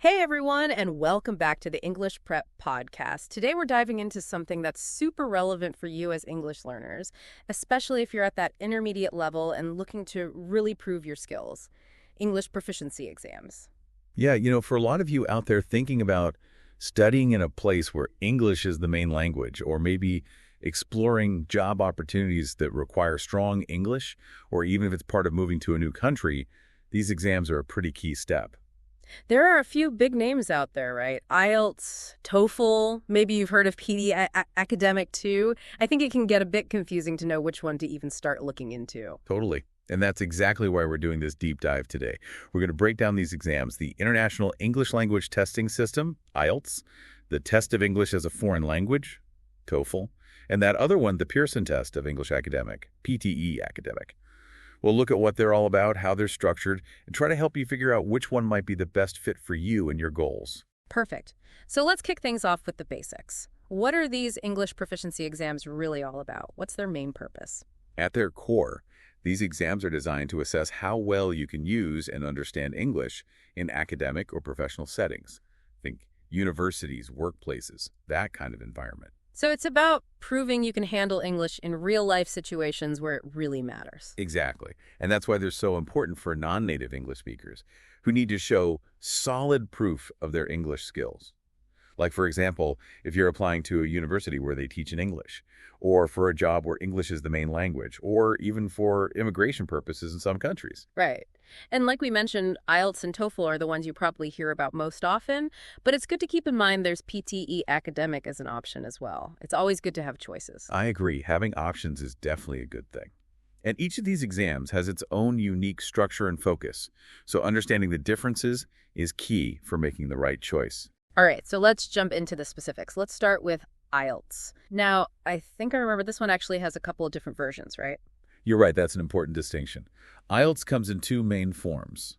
Hey everyone, and welcome back to the English Prep Podcast. Today we're diving into something that's super relevant for you as English learners, especially if you're at that intermediate level and looking to really prove your skills. English proficiency exams. Yeah, for a lot of you out there thinking about studying in a place where English is the main language, or maybe exploring job opportunities that require strong English, or even if it's part of moving to a new country, these exams are a pretty key step. There are a few big names out there, right? IELTS, TOEFL, maybe you've heard of Academic too. I think it can get a bit confusing to know which one to even start looking into. Totally. And that's exactly why we're doing this deep dive today. We're going to break down these exams: the International English Language Testing System, IELTS, the Test of English as a Foreign Language, TOEFL, and that other one, the Pearson Test of English Academic, PTE Academic. We'll look at what they're all about, how they're structured, and try to help you figure out which one might be the best fit for you and your goals. Perfect. So let's kick things off with the basics. What are these English proficiency exams really all about? What's their main purpose? At their core, these exams are designed to assess how well you can use and understand English in academic or professional settings. Think universities, workplaces, that kind of environment. So it's about proving you can handle English in real-life situations where it really matters. Exactly. And that's why they're so important for non-native English speakers who need to show solid proof of their English skills. Like, for example, if you're applying to a university where they teach in English, or for a job where English is the main language, or even for immigration purposes in some countries. Right. And like we mentioned, IELTS and TOEFL are the ones you probably hear about most often, but it's good to keep in mind there's PTE Academic as an option as well. It's always good to have choices. I agree. Having options is definitely a good thing. And each of these exams has its own unique structure and focus, so understanding the differences is key for making the right choice. All right, so let's jump into the specifics. Let's start with IELTS. Now, I think I remember this one actually has a couple of different versions, right? You're right, that's an important distinction. IELTS comes in two main forms: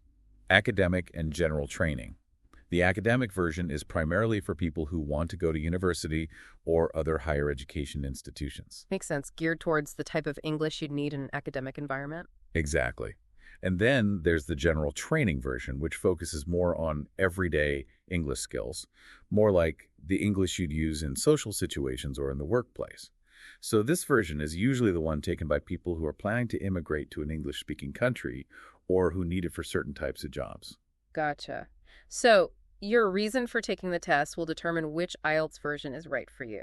academic and general training. The academic version is primarily for people who want to go to university or other higher education institutions. Makes sense. Geared towards the type of English you'd need in an academic environment. Exactly. And then there's the general training version, which focuses more on everyday English skills, more like the English you'd use in social situations or in the workplace. So this version is usually the one taken by people who are planning to immigrate to an English-speaking country or who need it for certain types of jobs. Gotcha. So your reason for taking the test will determine which IELTS version is right for you.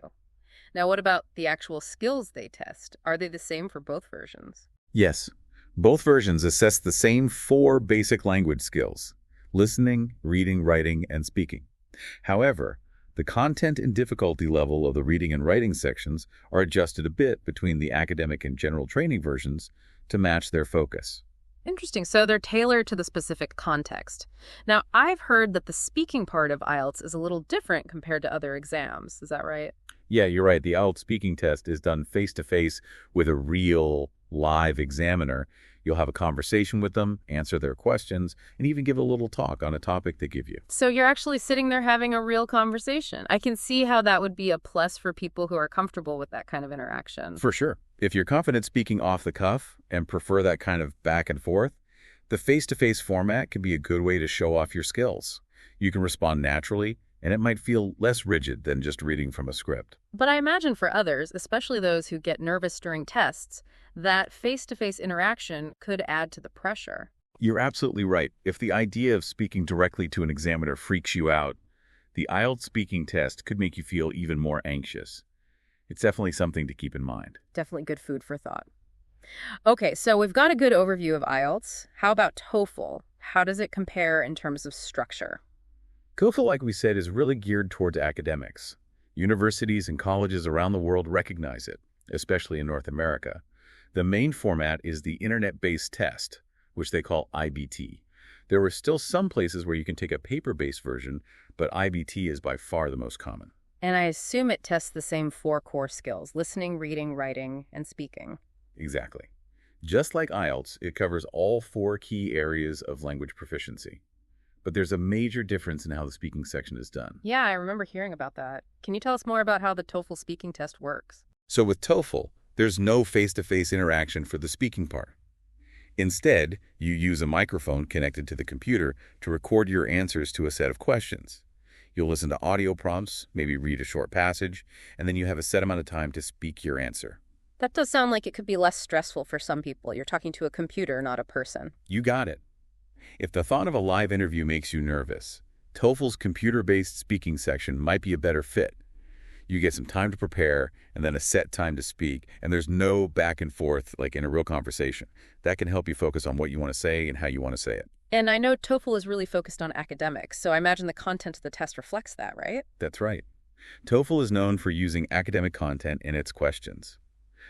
Now, what about the actual skills they test? Are they the same for both versions? Yes, both versions assess the same 4 basic language skills: listening, reading, writing, and speaking. However, the content and difficulty level of the reading and writing sections are adjusted a bit between the academic and general training versions to match their focus. Interesting. So they're tailored to the specific context. Now, I've heard that the speaking part of IELTS is a little different compared to other exams. Is that right? Yeah, you're right. The IELTS speaking test is done face-to-face with a real live examiner. You'll have a conversation with them, answer their questions, and even give a little talk on a topic they give you. So you're actually sitting there having a real conversation. I can see how that would be a plus for people who are comfortable with that kind of interaction. For sure. If you're confident speaking off the cuff and prefer that kind of back and forth, the face-to-face format can be a good way to show off your skills. You can respond naturally, and it might feel less rigid than just reading from a script. But I imagine for others, especially those who get nervous during tests, that face-to-face interaction could add to the pressure. You're absolutely right. If the idea of speaking directly to an examiner freaks you out, the IELTS speaking test could make you feel even more anxious. It's definitely something to keep in mind. Definitely good food for thought. Okay, so we've got a good overview of IELTS. How about TOEFL? How does it compare in terms of structure? TOEFL, like we said, is really geared towards academics. Universities and colleges around the world recognize it, especially in North America. The main format is the internet-based test, which they call IBT. There are still some places where you can take a paper-based version, but IBT is by far the most common. And I assume it tests the same 4 core skills: listening, reading, writing, and speaking. Exactly. Just like IELTS, it covers all 4 key areas of language proficiency. But there's a major difference in how the speaking section is done. Yeah, I remember hearing about that. Can you tell us more about how the TOEFL speaking test works? So with TOEFL, there's no face-to-face interaction for the speaking part. Instead, you use a microphone connected to the computer to record your answers to a set of questions. You'll listen to audio prompts, maybe read a short passage, and then you have a set amount of time to speak your answer. That does sound like it could be less stressful for some people. You're talking to a computer, not a person. You got it. If the thought of a live interview makes you nervous, TOEFL's computer-based speaking section might be a better fit. You get some time to prepare and then a set time to speak, and there's no back and forth like in a real conversation. That can help you focus on what you want to say and how you want to say it. And I know TOEFL is really focused on academics, so I imagine the content of the test reflects that, right? That's right. TOEFL is known for using academic content in its questions.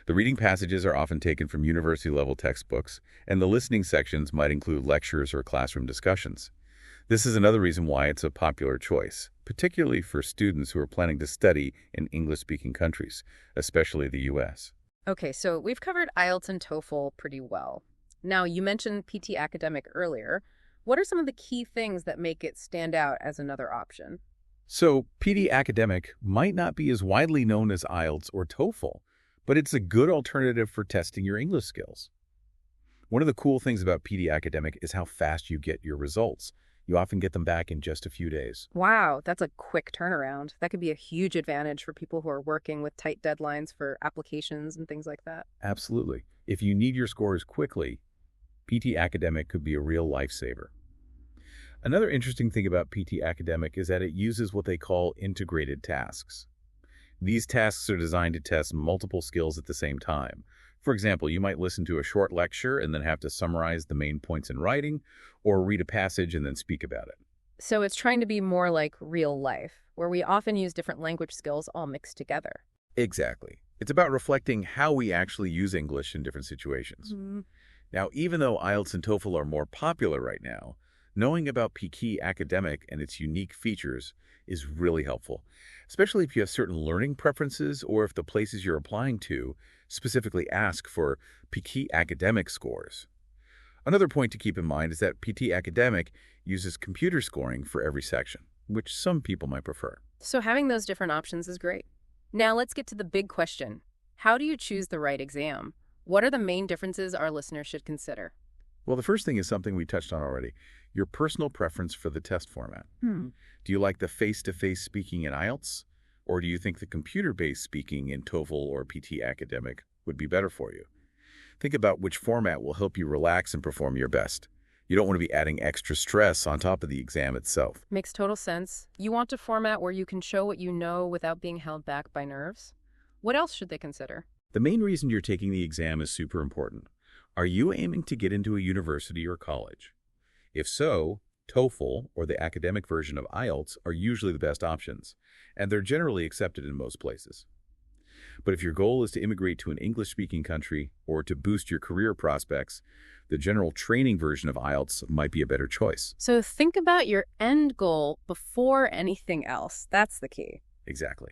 The reading passages are often taken from university-level textbooks, and the listening sections might include lectures or classroom discussions. This is another reason why it's a popular choice, particularly for students who are planning to study in English-speaking countries, especially the U.S. Okay, so we've covered IELTS and TOEFL pretty well. Now, you mentioned PT Academic earlier. What are some of the key things that make it stand out as another option? So, PD Academic might not be as widely known as IELTS or TOEFL, but it's a good alternative for testing your English skills. One of the cool things about PD Academic is how fast you get your results. You often get them back in just a few days. Wow, that's a quick turnaround. That could be a huge advantage for people who are working with tight deadlines for applications and things like that. Absolutely. If you need your scores quickly, PT Academic could be a real lifesaver. Another interesting thing about PT Academic is that it uses what they call integrated tasks. These tasks are designed to test multiple skills at the same time. For example, you might listen to a short lecture and then have to summarize the main points in writing, or read a passage and then speak about it. So it's trying to be more like real life, where we often use different language skills all mixed together. Exactly. It's about reflecting how we actually use English in different situations. Now, even though IELTS and TOEFL are more popular right now, knowing about PT Academic and its unique features is really helpful, especially if you have certain learning preferences or if the places you're applying to specifically ask for PT Academic scores. Another point to keep in mind is that PT Academic uses computer scoring for every section, which some people might prefer. So having those different options is great. Now let's get to the big question. How do you choose the right exam? What are the main differences our listeners should consider? Well, the first thing is something we touched on already, your personal preference for the test format. Do you like the face-to-face speaking in IELTS, or do you think the computer-based speaking in TOEFL or PT Academic would be better for you? Think about which format will help you relax and perform your best. You don't want to be adding extra stress on top of the exam itself. Makes total sense. You want a format where you can show what you know without being held back by nerves? What else should they consider? The main reason you're taking the exam is super important. Are you aiming to get into a university or college? If so, TOEFL or the academic version of IELTS are usually the best options, and they're generally accepted in most places. But if your goal is to immigrate to an English-speaking country or to boost your career prospects, the general training version of IELTS might be a better choice. So think about your end goal before anything else. That's the key. Exactly.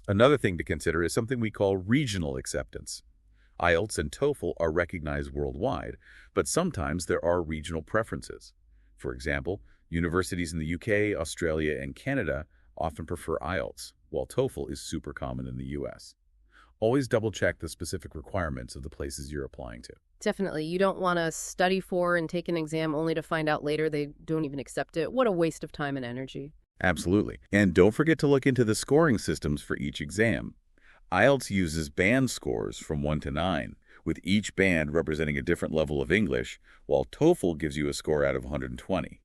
Another thing to consider is something we call regional acceptance. IELTS and TOEFL are recognized worldwide, but sometimes there are regional preferences. For example, universities in the UK, Australia, and Canada often prefer IELTS, while TOEFL is super common in the US. Always double-check the specific requirements of the places you're applying to. Definitely. You don't want to study for and take an exam only to find out later they don't even accept it. What a waste of time and energy. Absolutely. And don't forget to look into the scoring systems for each exam. IELTS uses band scores from 1 to 9, with each band representing a different level of English, while TOEFL gives you a score out of 120.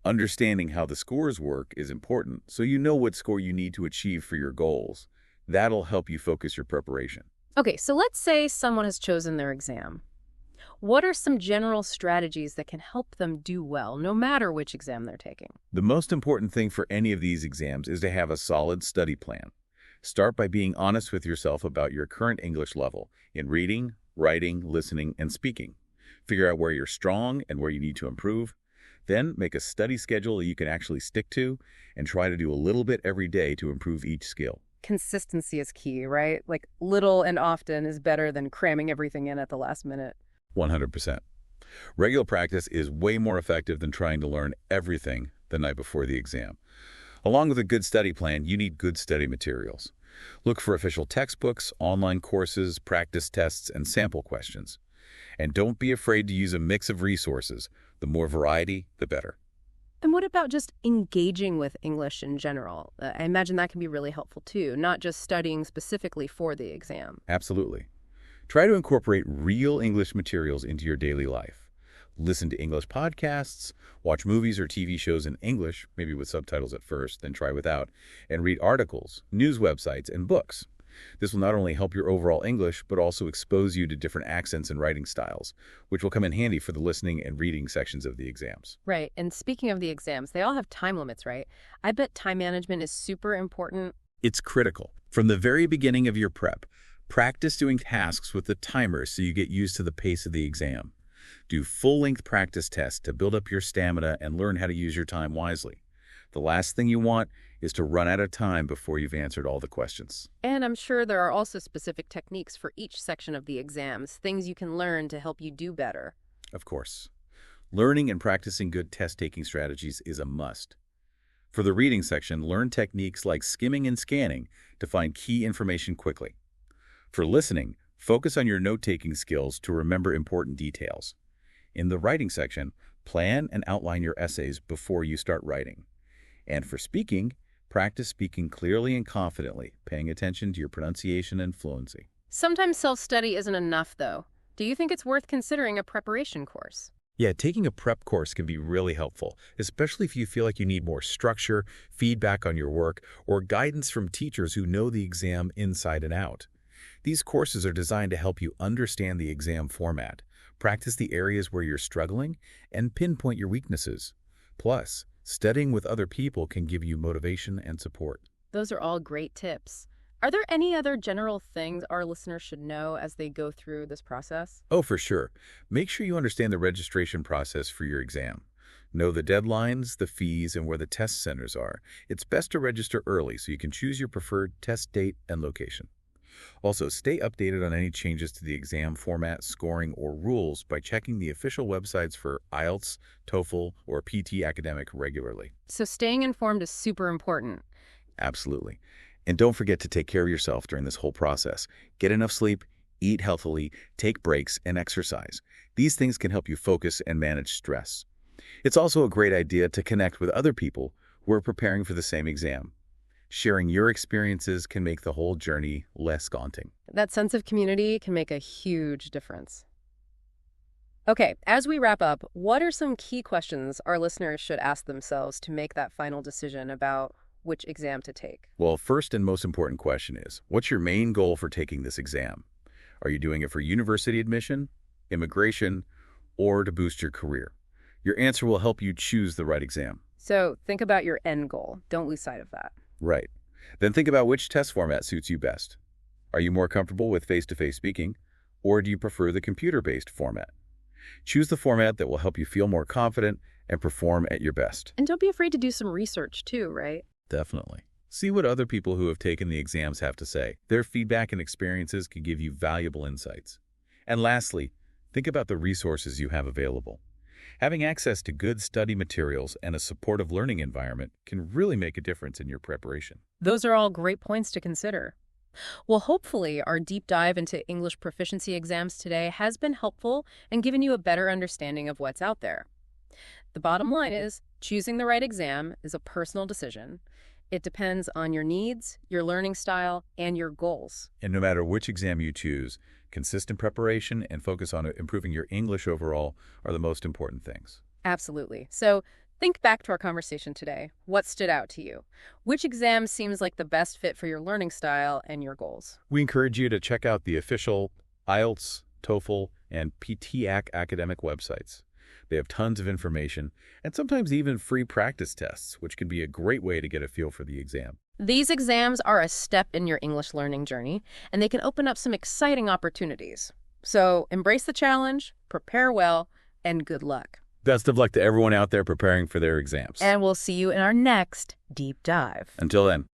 Understanding how the scores work is important so you know what score you need to achieve for your goals. That'll help you focus your preparation. Okay, so let's say someone has chosen their exam. What are some general strategies that can help them do well, no matter which exam they're taking? The most important thing for any of these exams is to have a solid study plan. Start by being honest with yourself about your current English level in reading, writing, listening, and speaking. Figure out where you're strong and where you need to improve. Then make a study schedule that you can actually stick to and try to do a little bit every day to improve each skill. Consistency is key, right? Like little and often is better than cramming everything in at the last minute. 100%. Regular practice is way more effective than trying to learn everything the night before the exam. Along with a good study plan, you need good study materials. Look for official textbooks, online courses, practice tests, and sample questions. And don't be afraid to use a mix of resources. The more variety, the better. And what about just engaging with English in general? I imagine that can be really helpful too, not just studying specifically for the exam. Absolutely. Try to incorporate real English materials into your daily life. Listen to English podcasts, watch movies or TV shows in English, maybe with subtitles at first, then try without, and read articles, news websites, and books. This will not only help your overall English, but also expose you to different accents and writing styles, which will come in handy for the listening and reading sections of the exams. Right. And speaking of the exams, they all have time limits, right? I bet time management is super important. It's critical. From the very beginning of your prep, practice doing tasks with the timer so you get used to the pace of the exam. Do full-length practice tests to build up your stamina and learn how to use your time wisely. The last thing you want is to run out of time before you've answered all the questions. And I'm sure there are also specific techniques for each section of the exams, things you can learn to help you do better. Of course. Learning and practicing good test-taking strategies is a must. For the reading section, learn techniques like skimming and scanning to find key information quickly. For listening, focus on your note-taking skills to remember important details. In the writing section, plan and outline your essays before you start writing. And for speaking, practice speaking clearly and confidently, paying attention to your pronunciation and fluency. Sometimes self-study isn't enough, though. Do you think it's worth considering a preparation course? Yeah, taking a prep course can be really helpful, especially if you feel like you need more structure, feedback on your work, or guidance from teachers who know the exam inside and out. These courses are designed to help you understand the exam format, practice the areas where you're struggling, and pinpoint your weaknesses. Plus, studying with other people can give you motivation and support. Those are all great tips. Are there any other general things our listeners should know as they go through this process? Oh, for sure. Make sure you understand the registration process for your exam. Know the deadlines, the fees, and where the test centers are. It's best to register early so you can choose your preferred test date and location. Also, stay updated on any changes to the exam format, scoring, or rules by checking the official websites for IELTS, TOEFL, or PT Academic regularly. So staying informed is super important. Absolutely. And don't forget to take care of yourself during this whole process. Get enough sleep, eat healthily, take breaks, and exercise. These things can help you focus and manage stress. It's also a great idea to connect with other people who are preparing for the same exam. Sharing your experiences can make the whole journey less daunting. That sense of community can make a huge difference. Okay, as we wrap up, what are some key questions our listeners should ask themselves to make that final decision about which exam to take? Well, first and most important question is, what's your main goal for taking this exam? Are you doing it for university admission, immigration, or to boost your career? Your answer will help you choose the right exam. So think about your end goal. Don't lose sight of that. Right. Then think about which test format suits you best. Are you more comfortable with face-to-face speaking, or do you prefer the computer-based format? Choose the format that will help you feel more confident and perform at your best. And don't be afraid to do some research too, right? Definitely. See what other people who have taken the exams have to say. Their feedback and experiences can give you valuable insights. And lastly, think about the resources you have available. Having access to good study materials and a supportive learning environment can really make a difference in your preparation. Those are all great points to consider. Well, hopefully our deep dive into English proficiency exams today has been helpful and given you a better understanding of what's out there. The bottom line is, choosing the right exam is a personal decision. It depends on your needs, your learning style, and your goals. And no matter which exam you choose, consistent preparation and focus on improving your English overall are the most important things. Absolutely. So think back to our conversation today. What stood out to you? Which exam seems like the best fit for your learning style and your goals? We encourage you to check out the official IELTS, TOEFL, and PT academic websites. They have tons of information and sometimes even free practice tests, which can be a great way to get a feel for the exam. These exams are a step in your English learning journey, and they can open up some exciting opportunities. So embrace the challenge, prepare well, and good luck. Best of luck to everyone out there preparing for their exams. And we'll see you in our next deep dive. Until then.